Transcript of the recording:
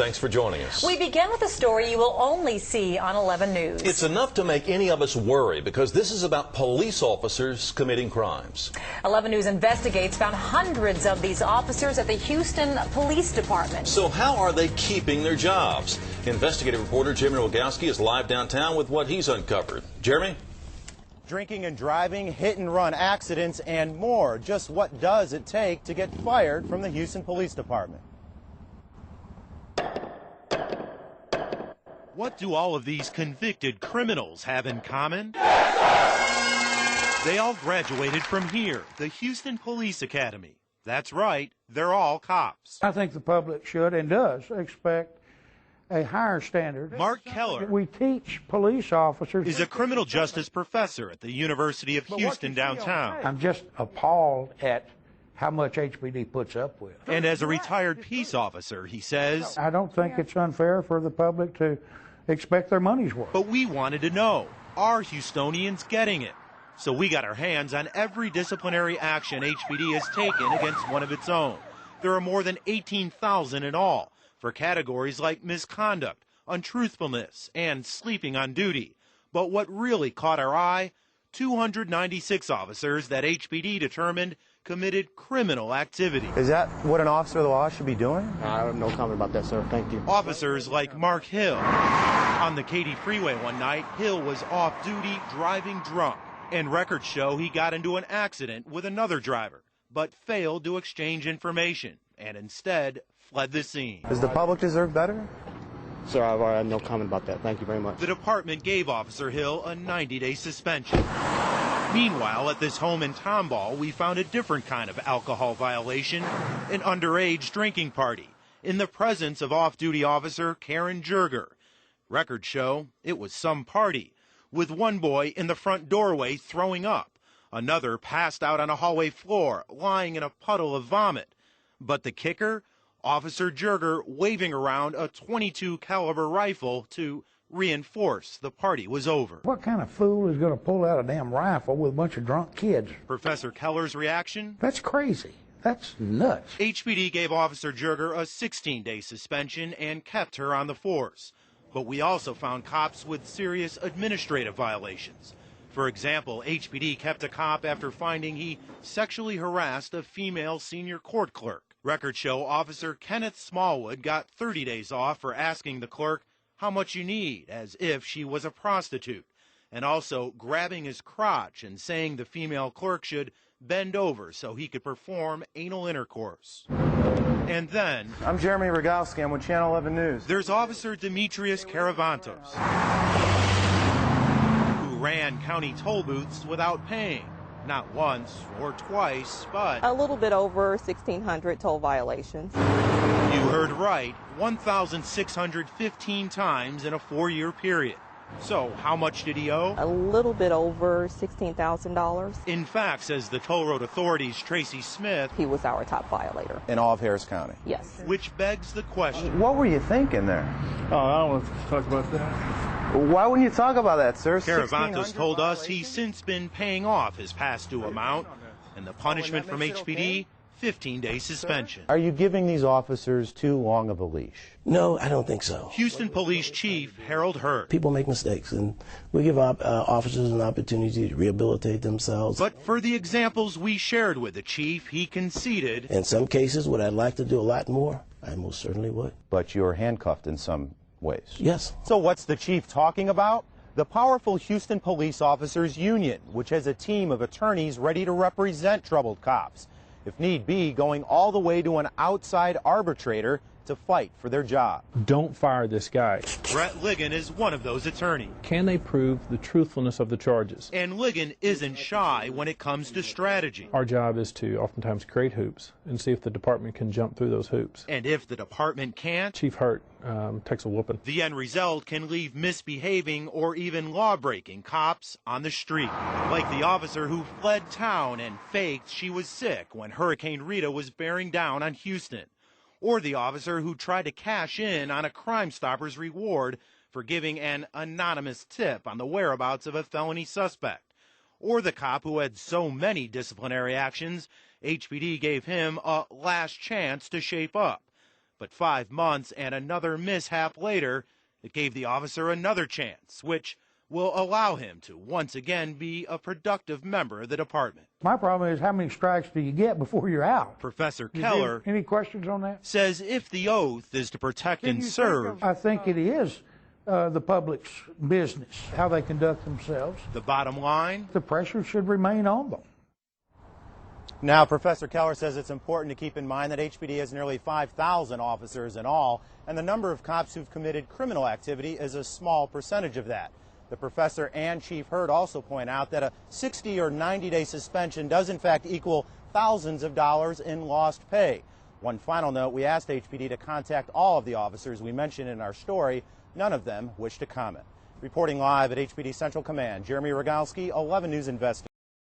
Thanks for joining us. We begin with a story you will only see on 11 News. It's enough to make any of us worry because this is about police officers committing crimes. 11 News Investigates found hundreds of these officers at the Houston Police Department. So how are they keeping their jobs? Investigative reporter Jeremy Rogowski is live downtown with what he's uncovered. Jeremy? Drinking and driving, hit-and-run accidents, and more. Just what does it take to get fired from the Houston Police Department? What do all of these convicted criminals have in common? They all graduated from here, the Houston Police Academy. That's right, they're all cops. I think the public should and does expect a higher standard. Mark Keller We teach police officers. is a criminal justice professor at the University of Houston downtown. I'm just appalled at how much HPD puts up with. And as a retired peace officer, he says, I don't think it's unfair for the public to expect their money's worth. but we wanted to know, are Houstonians getting it? So we got our hands on every disciplinary action HPD has taken against one of its own. There are more than 18,000 in all, for categories like misconduct, untruthfulness, and sleeping on duty. But what really caught our eye, 296 officers that HPD determined committed criminal activity. Is that what an officer of the law should be doing? I have no comment about that, sir. Thank you. Officers like Mark Hill. On the Katy Freeway one night, Hill was off duty driving drunk, and records show he got into an accident with another driver, but failed to exchange information and instead fled the scene. Does the public deserve better? Sir, I have no comment about that. Thank you very much. The department gave Officer Hill a 90-day suspension. Meanwhile, at this home in Tomball, we found a different kind of alcohol violation, an underage drinking party, in the presence of off-duty officer Karen Jerger. Records show it was some party, with one boy in the front doorway throwing up, another passed out on a hallway floor, lying in a puddle of vomit. But the kicker? Officer Jerger waving around a .22 caliber rifle to reinforce the party was over. What kind of fool is going to pull out a damn rifle with a bunch of drunk kids? Professor Keller's reaction? That's crazy. That's nuts. HPD gave Officer Jerger a 16-day suspension and kept her on the force. But we also found cops with serious administrative violations. For example, HPD kept a cop after finding he sexually harassed a female senior court clerk. Records show Officer Kenneth Smallwood got 30 days off for asking the clerk how much you need, as if she was a prostitute, and also grabbing his crotch and saying the female clerk should bend over so he could perform anal intercourse. And then, I'm Jeremy Rogowski. I'm with Channel 11 News. there's Officer Demetrius Caravantos, who ran county toll booths without paying. Not once or twice, but a little bit over 1,600 toll violations. you heard right, 1,615 times in a 4-year period. So how much did he owe? A little bit over $16,000. In fact, says the Toll Road Authority's Tracy Smith, He was our top violator. In all of Harris County. Yes. which begs the question. What were you thinking there? Oh, I don't want to talk about that. Why wouldn't you talk about that, sir? Caravantos told us he's since been paying off his past due amount, and the punishment from HPD, 15-day suspension. Are you giving these officers too long of a leash? No, I don't think so. Houston Police Chief Harold Hurd. People make mistakes, and we give officers an opportunity to rehabilitate themselves. But for the examples we shared with the chief, he conceded. In some cases, would I like to do a lot more? I most certainly would. But you're handcuffed in some ways. Yes. So what's the chief talking about? The powerful Houston Police Officers Union, which has a team of attorneys ready to represent troubled cops. If need be, going all the way to an outside arbitrator to fight for their job. Don't fire this guy. Brett Ligon is one of those attorneys. Can they prove the truthfulness of the charges? And Ligon isn't shy when it comes to strategy. Our job is to oftentimes create hoops and see if the department can jump through those hoops. And if the department can't, Chief Hurt takes a whooping. the end result can leave misbehaving or even law-breaking cops on the street. Like the officer who fled town and faked she was sick when Hurricane Rita was bearing down on Houston. Or the officer who tried to cash in on a Crime Stoppers reward for giving an anonymous tip on the whereabouts of a felony suspect. Or the cop who had so many disciplinary actions, HPD gave him a last chance to shape up. But 5 months and another mishap later, it gave the officer another chance, which will allow him to once again be a productive member of the department. My problem is, how many strikes do you get before you're out? Professor Keller Any questions on that? says if the oath is to protect and serve, I think it is the public's business, how they conduct themselves. the bottom line, The pressure should remain on them. Now, Professor Keller says it's important to keep in mind that HPD has nearly 5,000 officers in all, and the number of cops who've committed criminal activity is a small percentage of that. The professor and Chief Hurd also point out that a 60 or 90-day suspension does in fact equal thousands of dollars in lost pay. One final note, we asked HPD to contact all of the officers we mentioned in our story. None of them wish to comment. Reporting live at HPD Central Command, Jeremy Rogowski, 11 News Investigator.